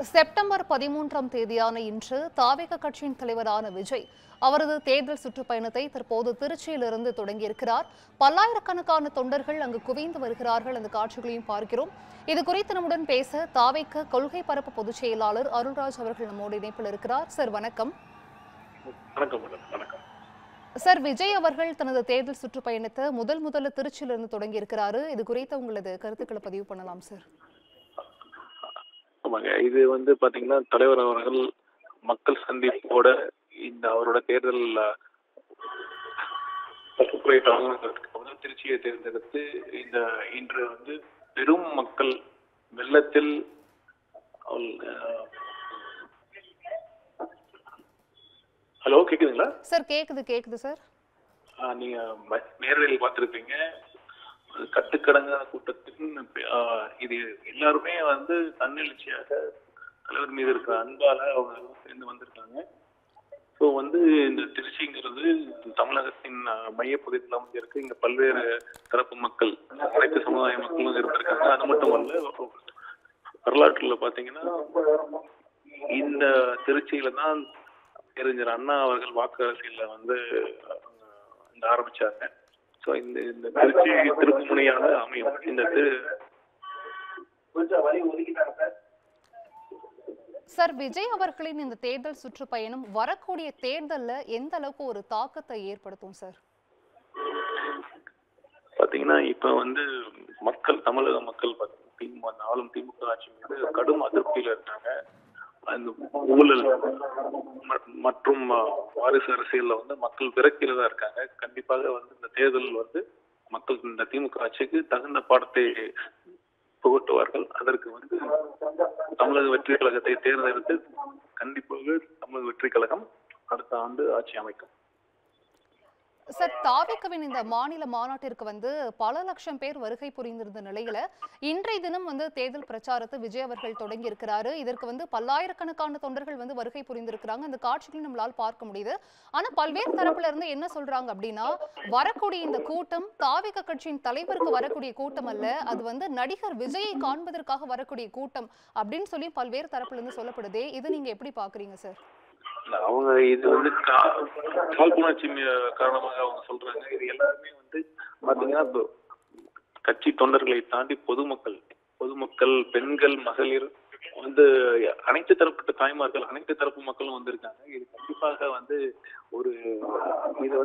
September 13ஆம் தேதியான இன்று தாவேக கட்சியின் தலைவரான விஜய் அவரது தேர்தல் சுற்றுப்பயணத்தை தற்போது திருச்சியிலிருந்து தொடங்கியிருக்கிறார். பல்லாயிரக்கணக்கான தொண்டர்கள் அங்கு குவிந்து வருகிறார்கள். அந்த காட்சிகளையும் பார்க்கிறோம். இது குறித்து நம்முடன் பேச தாவேக கொள்கை பரப்பு பொதுச் செயலாளர் அருள்ராஜ் அவர்கள் நம்மோடு இணைப்பில் இருக்கிறார். சார் வணக்கம். சார், விஜய் அவர்கள் தனது தேர்தல் சுற்றுப்பயணத்தை முதல்ல திருச்சியிலிருந்து தொடங்கியிருக்கிறாரு. இது குறித்து உங்களது கருத்துக்களை பதிவு பண்ணலாம் சார். இது பாத்தீங்கன்னா தலைவர் அவர்கள் மக்கள் சந்திப்போட இந்த அவரோட தேர்தல் திருச்சியை தேர்ந்தெடுத்து இன்று பெரும் மக்கள் வெள்ளத்தில் ஹலோ கேக்குதுங்களா சார்? கேக்குது சார். நீங்க நேரடியில் பார்த்திருப்பீங்க. கட்டுக்கடங்காத கூட்டத்தின் இது எல்லாருமே தன்னெழுச்சியாக தலைவர் மீது இருக்கிற அன்பால அவங்க சேர்ந்து வந்திருக்காங்க. ஸோ இந்த திருச்சிங்கிறது தமிழகத்தின் மையப்பகுதியில் அமைஞ்சிருக்கு. இங்க பல்வேறு தரப்பு மக்கள், அனைத்து சமுதாய மக்களும் இருந்திருக்காங்க. அது மட்டும் அல்ல, வரலாற்றுல பாத்தீங்கன்னா இந்த திருச்சியில தான் அறிஞர் அண்ணா அவர்கள் வாக்கு அரசியல ஆரம்பிச்சாங்க. சோ இந்த திருச்சி திருப்பு முனையாக அமையும். இந்த சார், விஜய் அவர்களின் இந்த தேர்தல் சுற்றுப்பயணம் வரக்கூடிய தேர்தல்ல எந்த அளவுக்கு ஒரு தாக்கத்தை ஏற்படுத்தும் சார்? பாத்தீங்கன்னா இப்ப மக்கள், தமிழக மக்கள் ஆளும் திமுக ஆட்சி மீது கடும் அதிருப்தியில இருக்காங்க. அந்த ஊழல் மற்றும் வாரிசு அரசியல்ல மக்கள் விரக்தியில இருக்காங்க. கண்டிப்பாக இந்த தேர்தல் மக்கள் இந்த திமுக ஆட்சிக்கு தகுந்த பாடத்தை புகட்டுவார்கள். அதற்கு தமிழக வெற்றி கழகத்தை தேர்ந்தெடுத்து கண்டிப்பாக தமிழக வெற்றி கழகம் அடுத்த ஆண்டு ஆட்சி அமைக்கும். சார், தாவேகவின் இந்த மாநில மாநாட்டிற்கு பல லட்சம் பேர் வருகை புரிந்திருந்த நிலையில இன்றைய தினம் தேர்தல் பிரச்சாரத்தை விஜய் அவர்கள் தொடங்கி இருக்கிறாரு. இதற்கு பல்லாயிரக்கணக்கான தொண்டர்கள் வருகை புரிந்திருக்கிறாங்க. அந்த காட்சிகளை நம்மளால் பார்க்க முடியுது. ஆனா பல்வேறு தரப்புல இருந்து என்ன சொல்றாங்க அப்படின்னா, வரக்கூடிய இந்த கூட்டம் தாவேக கட்சியின் தலைவருக்கு வரக்கூடிய கூட்டம் அல்ல, அது நடிகர் விஜயை காண்பதற்காக வரக்கூடிய கூட்டம் அப்படின்னு சொல்லி பல்வேறு தரப்புல இருந்து சொல்லப்படுது. இது நீங்க எப்படி பாக்குறீங்க சார்? அவங்க இது காழ்ப்புணர்ச்சி காரணமாக அவங்க சொல்றாங்க. இது எல்லாருமே பாத்தீங்கன்னா கட்சி தொண்டர்களை தாண்டி பொதுமக்கள், பெண்கள், மகளிர், அனைத்து தரப்பட்ட தாய்மார்கள், அனைத்து தரப்பு மக்களும் வந்திருக்காங்க. இது கண்டிப்பாக ஒரு இது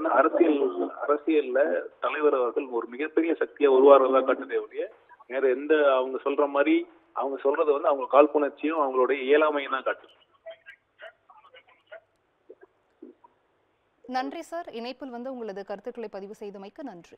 அரசியல்ல தலைவர் அவர்கள் ஒரு மிகப்பெரிய சக்தியா உருவாடுறதா காட்டுதே ஒழிய வேற எந்த அவங்க சொல்ற மாதிரி அவங்க சொல்றது அவங்க காழ்ப்புணர்ச்சியும் அவங்களுடைய இயலாமையும் தான் காட்டுது. நன்றி சார். இணைப்பில் உங்களது கருத்துக்களை பதிவு செய்தமைக்கு நன்றி.